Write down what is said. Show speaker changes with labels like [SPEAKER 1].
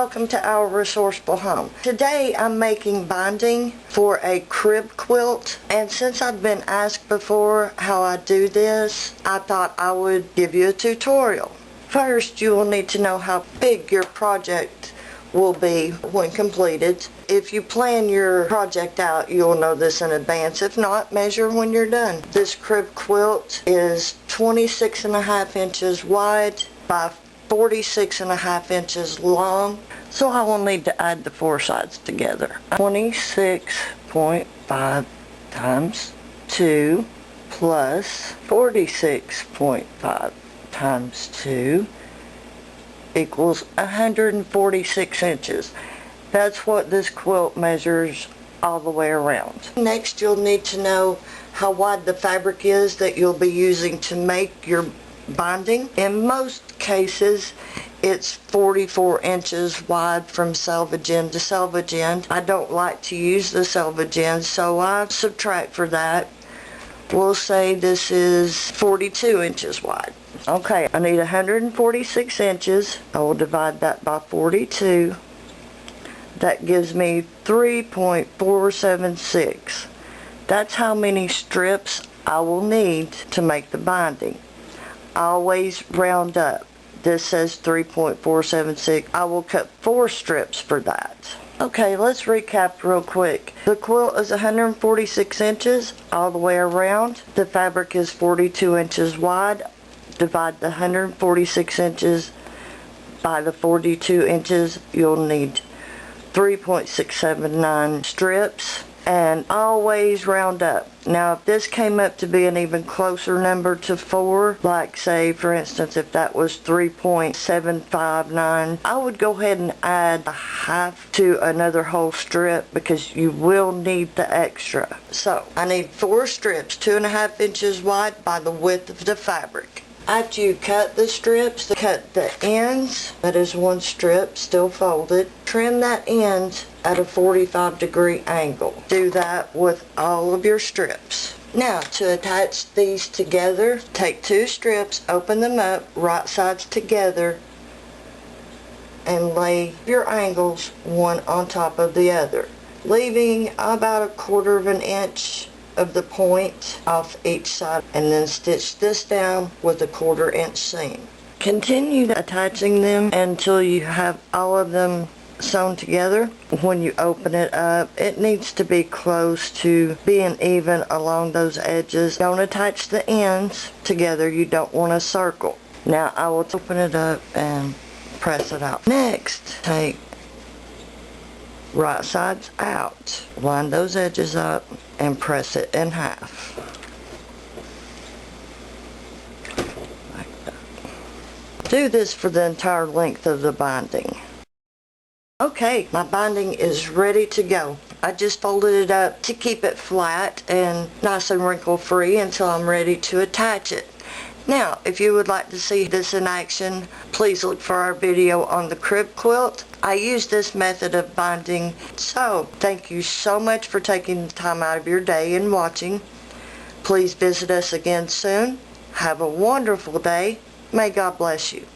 [SPEAKER 1] welcome to our resourceful home. Today I'm making binding for a crib quilt, and since I've been asked before how I do this, I thought I would give you a tutorial. First, you will need to know how big your project will be when completed. If you plan your project out, you'll know this in advance. If not, measure when you're done. This crib quilt is 26.5 inches wide by 46.5 inches long. So I will need to add the four sides together. 26.5 times 2 plus 46.5 times 2 equals 146 inches. That's what this quilt measures all the way around. Next, you'll need to know how wide the fabric is that you'll be using to make your binding. In most cases, it's 44 inches wide from selvage end to selvage end. I don't like to use the selvage end, so I subtract for that. We'll say this is 42 inches wide. Okay, I need 146 inches. I will divide that by 42. That gives me 3.476. That's how many strips I will need to make the binding. Always round up. This says 3.476. I will cut 4 strips for that. Okay, let's recap real quick. The quilt is 146 inches all the way around. The fabric is 42 inches wide. Divide the 146 inches by the 42 inches. You'll need 3.679 strips, and always round up. Now, if this came up to be an even closer number to 4, like say for instance if that was 3.759, I would go ahead and add a half to another whole strip because you will need the extra. So I need 4 strips 2.5 inches wide by the width of the fabric. After you cut the strips, cut the ends. That is 1 strip still folded. Trim that end at a 45-degree angle. Do that with all of your strips. Now, to attach these together, take 2 strips, open them up, right sides together, and lay your angles one on top of the other, leaving about 1/4 of an inch of the point off each side, and then stitch this down with a 1/4 inch seam. Continue attaching them until you have all of them sewn together. When you open it up, it needs to be close to being even along those edges. Don't attach the ends together. You don't want a circle. Now I will open it up and press it out. Next, take right sides out, line those edges up, and press it in half. Like that. Do this for the entire length of the binding. Okay, my binding is ready to go. I just folded it up to keep it flat and nice and wrinkle free until I'm ready to attach it. Now, if you would like to see this in action, please look for our video on the crib quilt. I use this method of binding. So, thank you so much for taking the time out of your day and watching. Please visit us again soon. Have a wonderful day. May God bless you.